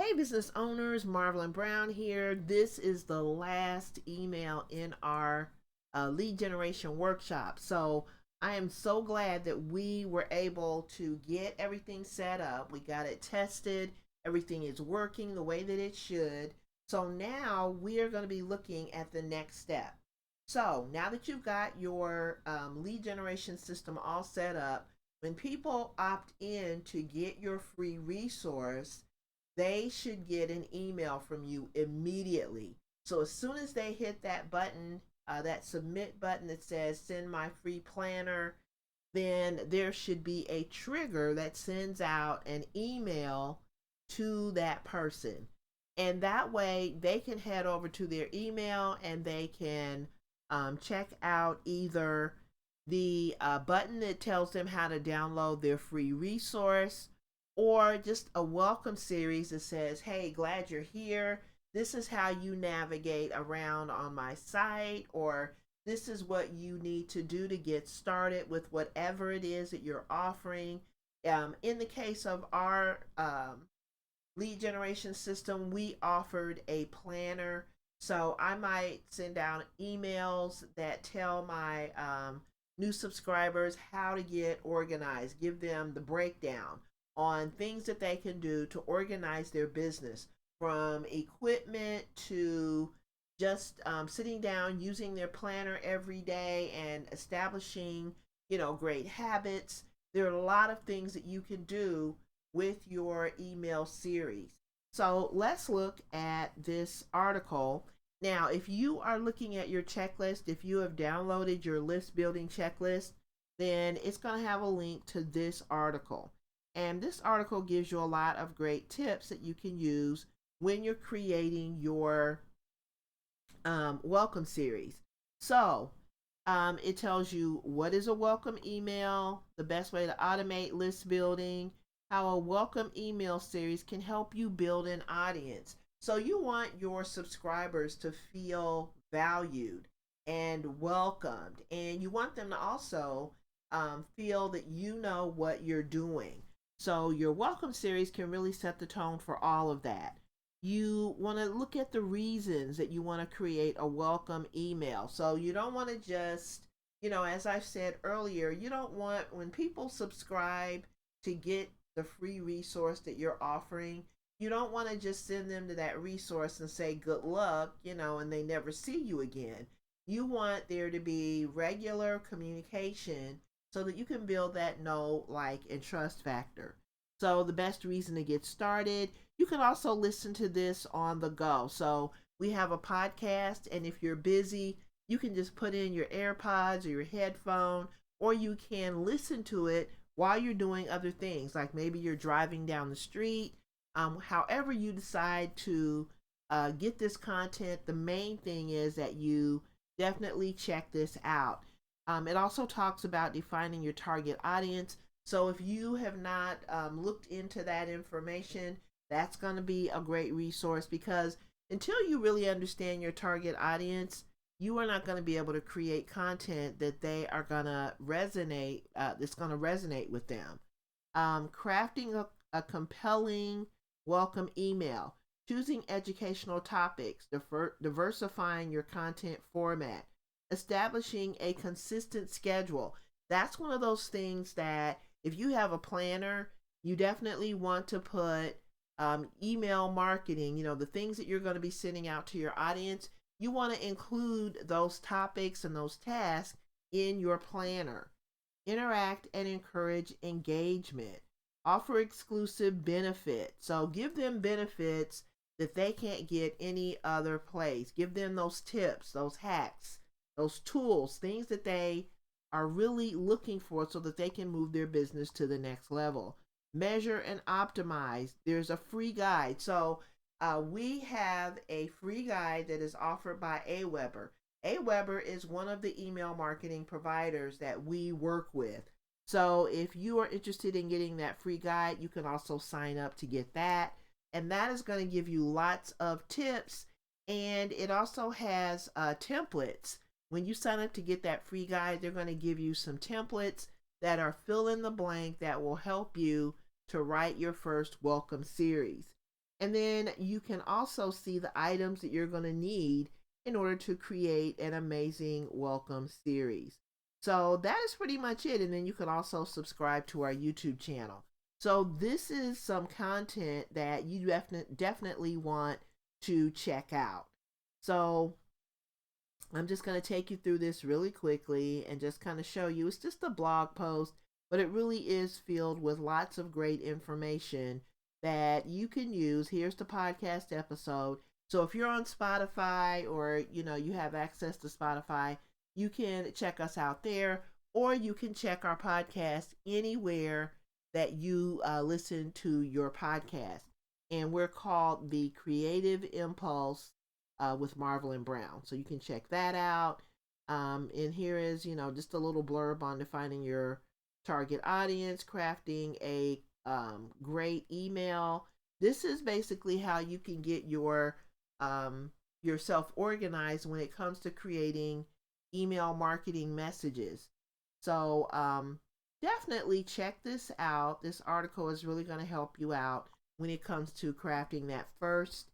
Hey, business owners, Marvelyn Brown here. This is the last email in our lead generation workshop. So I am so glad that we were able to get everything set up. We got it tested. Everything is working the way that it should. So now we are going to be looking at the next step. So now that you've got your lead generation system all set up, when people opt in to get your free resource, they should get an email from you immediately. So as soon as they hit that button, that submit button that says send my free planner, then there should be a trigger that sends out an email to that person. And that way they can head over to their email and they can check out either the button that tells them how to download their free resource, or just a welcome series that says, hey, glad you're here. This is how you navigate around on my site, or this is what you need to do to get started with whatever it is that you're offering. In the case of our lead generation system, we offered a planner. So I might send out emails that tell my new subscribers how to get organized, give them the breakdown on things that they can do to organize their business, from equipment to just sitting down using their planner every day and establishing great habits. There are a lot of things that you can do with your email series. So let's look at this article. Now, if you are looking at your checklist, if you have downloaded your list building checklist, then it's going to have a link to this article. And this article gives you a lot of great tips that you can use when you're creating your welcome series. So it tells you what is a welcome email, the best way to automate list building, how a welcome email series can help you build an audience. So you want your subscribers to feel valued and welcomed, and you want them to also feel that you know what you're doing. So your welcome series can really set the tone for all of that. You want to look at the reasons that you want to create a welcome email. So you don't want to just, as I've said earlier, you don't want, when people subscribe to get the free resource that you're offering, you don't want to just send them to that resource and say good luck, and they never see you again. You want there to be regular communication so that you can build that know, like, and trust factor. So the best reason to get started, you can also listen to this on the go. So we have a podcast, and if you're busy, you can just put in your AirPods or your headphone, or you can listen to it while you're doing other things, like maybe you're driving down the street. However you decide to get this content, the main thing is that you definitely check this out. It also talks about defining your target audience. So if you have not looked into that information, that's going to be a great resource, because until you really understand your target audience, you are not going to be able to create content that they are going to resonate, that's going to resonate with them. Crafting a compelling welcome email, choosing educational topics, diversifying your content format, establishing a consistent schedule. That's one of those things that if you have a planner, you definitely want to put email marketing, the things that you're going to be sending out to your audience. You want to include those topics and those tasks in your planner. Interact and encourage engagement. Offer exclusive benefits. So give them benefits that they can't get any other place. Give them those tips, those hacks, those tools, things that they are really looking for so that they can move their business to the next level. Measure and optimize. There's a free guide. So we have a free guide that is offered by Aweber. Aweber is one of the email marketing providers that we work with. So if you are interested in getting that free guide, you can also sign up to get that. And that is going to give you lots of tips. And it also has templates. When you sign up to get that free guide, they're going to give you some templates that are fill in the blank that will help you to write your first welcome series. And then you can also see the items that you're going to need in order to create an amazing welcome series. So that is pretty much it. And then you can also subscribe to our YouTube channel. So this is some content that you definitely want to check out. So I'm just going to take you through this really quickly and just kind of show you. It's just a blog post, but it really is filled with lots of great information that you can use. Here's the podcast episode. So if you're on Spotify, or you have access to Spotify, you can check us out there, or you can check our podcast anywhere that you listen to your podcast. And we're called the Creative Impulse with Marvel and Brown. So you can check that out. And here is, just a little blurb on defining your target audience, crafting a great email. This is basically how you can get yourself organized when it comes to creating email marketing messages. So definitely check this out. This article is really going to help you out when it comes to crafting that first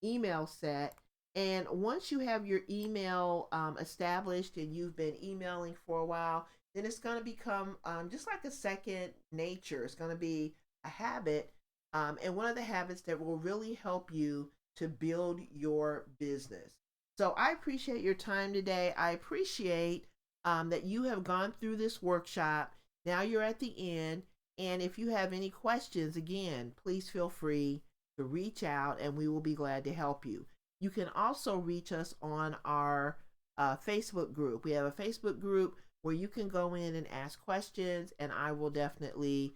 email set. And once you have your email established and you've been emailing for a while, then it's going to become just like a second nature. It's going to be a habit. And one of the habits that will really help you to build your business. So I appreciate your time today. I appreciate that you have gone through this workshop. Now you're at the end. And if you have any questions, again, please feel free to reach out and we will be glad to help you. You can also reach us on our Facebook group. We have a Facebook group where you can go in and ask questions, and I will definitely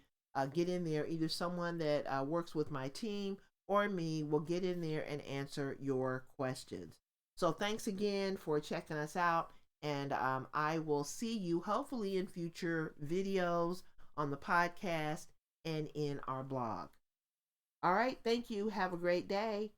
get in there. Either someone that works with my team or me will get in there and answer your questions. So thanks again for checking us out, and I will see you hopefully in future videos on the podcast and in our blog. All right, thank you. Have a great day.